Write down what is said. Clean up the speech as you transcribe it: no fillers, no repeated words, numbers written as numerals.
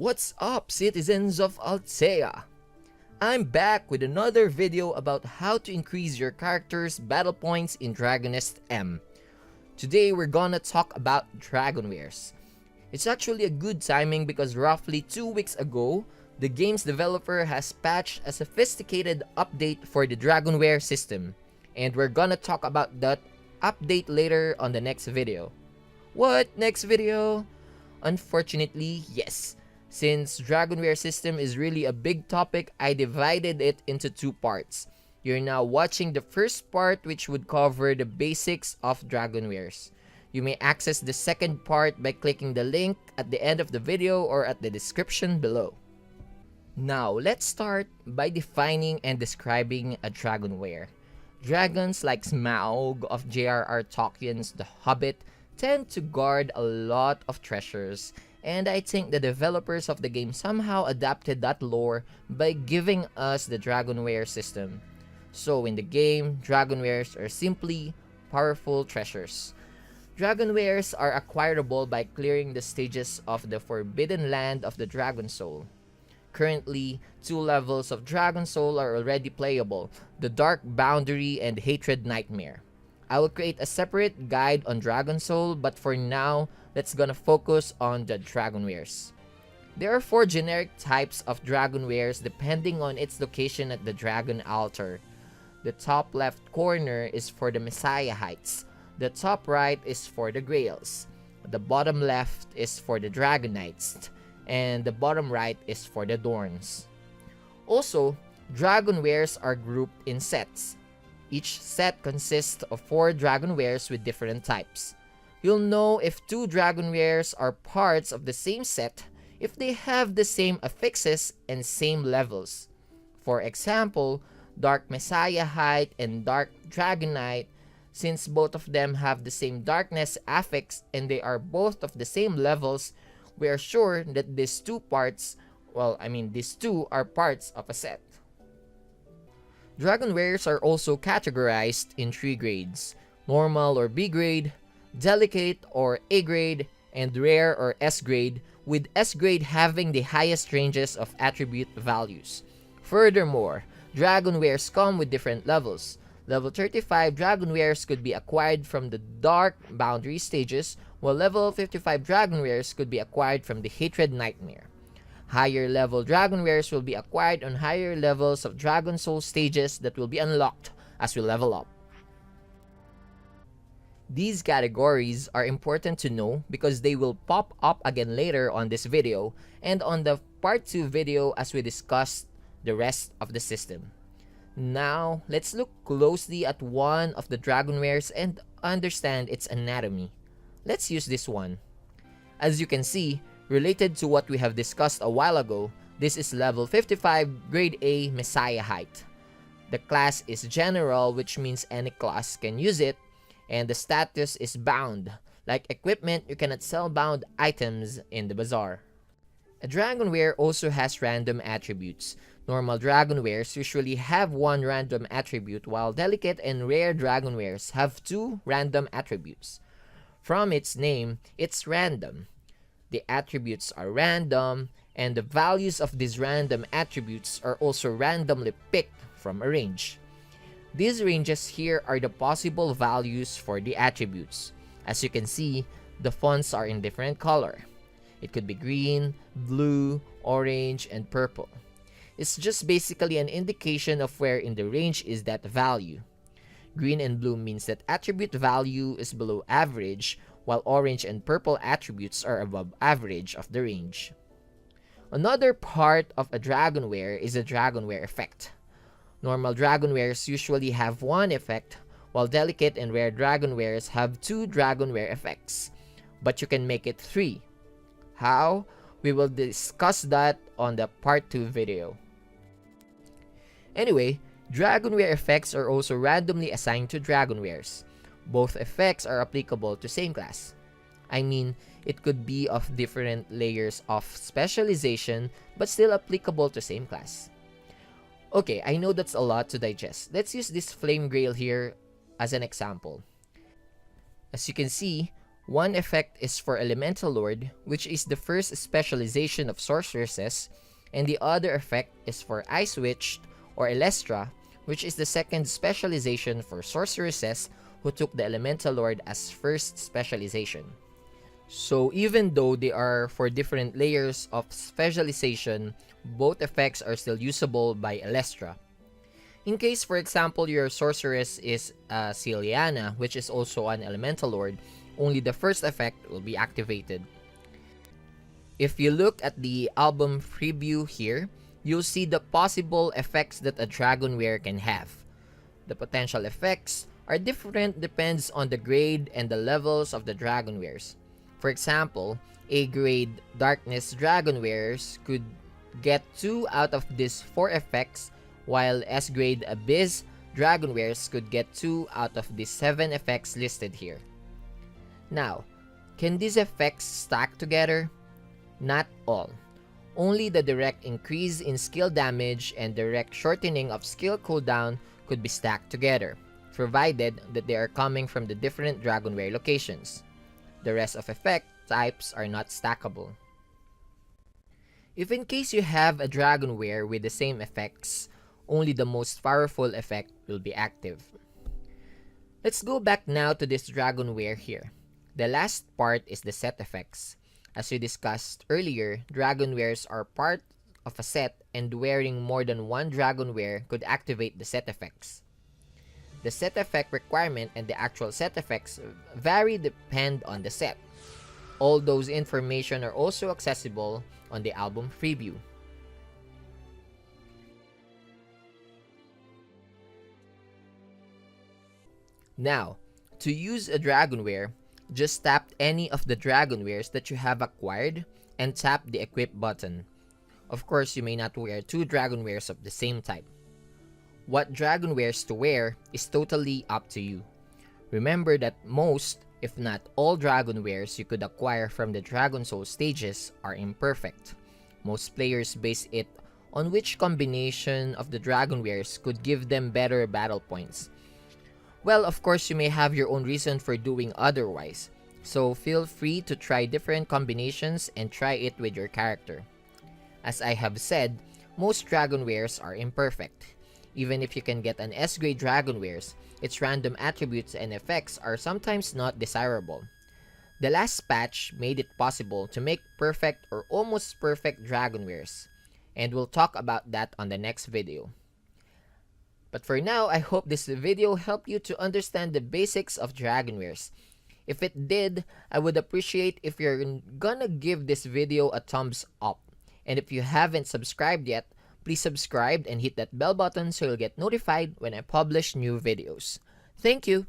What's up, citizens of Altea? I'm back with another video about how to increase your character's battle points in Dragonist M. Today we're gonna talk about Dragonwares. It's actually a good timing because roughly 2 weeks ago, the game's developer has patched a sophisticated update for the Dragonware system, and we're gonna talk about that update later on the next video. What? Next video? Unfortunately, yes. Since Dragonware system is really a big topic, I divided it into 2 parts. You're now watching the first part, which would cover the basics of Dragonwares. You may access the second part by clicking the link at the end of the video or at the description below. Now, let's start by defining and describing a Dragonware. Dragons like Smaug of J.R.R. Tolkien's The Hobbit tend to guard a lot of treasures, and I think the developers of the game somehow adapted that lore by giving us the Dragonware system. So in the game, Dragonwares are simply powerful treasures. Dragonwares are acquirable by clearing the stages of the Forbidden Land of the Dragon Soul. Currently, 2 levels of Dragon Soul are already playable, the Dark Boundary and Hatred Nightmare. I will create a separate guide on Dragon Soul, but for now, let's gonna focus on the Dragonwares. There are 4 generic types of Dragonwares depending on its location at the Dragon Altar. The top left corner is for the Messiah Heights. The top right is for the Grails. The bottom left is for the Dragon Knights. And the bottom right is for the Dorns. Also, Dragonwares are grouped in sets. Each set consists of 4 Dragonwares with different types. You'll know if 2 Dragonwares are parts of the same set if they have the same affixes and same levels. For example, Dark Messiah Height and Dark Dragon Knight, since both of them have the same darkness affix and they are both of the same levels, we are sure that these 2 are parts of a set. Dragonwares are also categorized in 3 grades: normal or B grade, delicate or A grade, and rare or S grade, with S grade having the highest ranges of attribute values. Furthermore, Dragonwares come with different levels. Level 35 Dragonwares could be acquired from the Dark Boundary stages, while level 55 Dragonwares could be acquired from the Hatred Nightmare. Higher level Dragonwares will be acquired on higher levels of Dragon Soul stages that will be unlocked as we level up. These categories are important to know because they will pop up again later on this video and on the part 2 video as we discuss the rest of the system. Now, let's look closely at one of the Dragonwares and understand its anatomy. Let's use this one. As you can see, related to what we have discussed a while ago, this is level 55 grade A Messiah Height. The class is general, which means any class can use it, and the status is bound. Like equipment, you cannot sell bound items in the bazaar. A Dragonware also has random attributes. Normal Dragonwares usually have 1 random attribute, while delicate and rare Dragonwares have 2 random attributes. From its name, it's random. The attributes are random, and the values of these random attributes are also randomly picked from a range. These ranges here are the possible values for the attributes. As you can see, the fonts are in different color. It could be green, blue, orange, and purple. It's just basically an indication of where in the range is that value. Green and blue means that attribute value is below average, while orange and purple attributes are above average of the range. Another part of a Dragonware is a Dragonware effect. Normal Dragonwares usually have 1 effect, while delicate and rare Dragonwares have 2 Dragonware effects. But you can make it 3. How? We will discuss that on the part 2 video. Anyway, Dragonware effects are also randomly assigned to Dragonwares. Both effects are applicable to same class. I mean, it could be of different layers of specialization, but still applicable to same class. Okay, I know that's a lot to digest. Let's use this Flame Grail here as an example. As you can see, One effect is for Elemental Lord, which is the first specialization of sorceresses, and the other effect is for Ice Witch or Elestra, which is the second specialization for sorceresses who took the Elemental Lord as first specialization. So even though they are for different layers of specialization, both effects are still usable by Elestra. In case, for example, your sorceress is Celiana, which is also an Elemental Lord, only the first effect will be activated. If you look at the album preview here, you'll see the possible effects that a Dragonware can have. The potential effects are different depends on the grade and the levels of the Dragonwares. For example, A grade Darkness Dragonwares could get 2 out of these 4 effects, while S grade Abyss Dragonwares could get 2 out of the 7 effects listed here. Now, can these effects stack together? Not all. Only the direct increase in skill damage and direct shortening of skill cooldown could be stacked together, provided that they are coming from the different Dragonware locations. The rest of effect types are not stackable. If in case you have a Dragonware with the same effects, only the most powerful effect will be active. Let's go back now to this Dragonware here. The last part is the set effects. As we discussed earlier, Dragonwares are part of a set, and wearing more than one Dragonware could activate the set effects. The set effect requirement and the actual set effects vary depend on the set. All those information are also accessible on the album preview. Now, to use a Dragonware, just tap any of the Dragonwares that you have acquired and tap the equip button. Of course, you may not wear 2 Dragonwares of the same type. What Dragonwares to wear is totally up to you. Remember that most, if not all Dragonwares you could acquire from the Dragon Soul stages are imperfect. Most players base it on which combination of the Dragonwares could give them better battle points. Well, of course, you may have your own reason for doing otherwise, so feel free to try different combinations and try it with your character. As I have said, most Dragonwares are imperfect. Even if you can get an S-grade Dragonwares, its random attributes and effects are sometimes not desirable. The last patch made it possible to make perfect or almost perfect Dragonwares, and we'll talk about that on the next video. But for now, I hope this video helped you to understand the basics of Dragonwares. If it did, I would appreciate if you're gonna give this video a thumbs up. And if you haven't subscribed yet, please subscribe and hit that bell button so you'll get notified when I publish new videos. Thank you!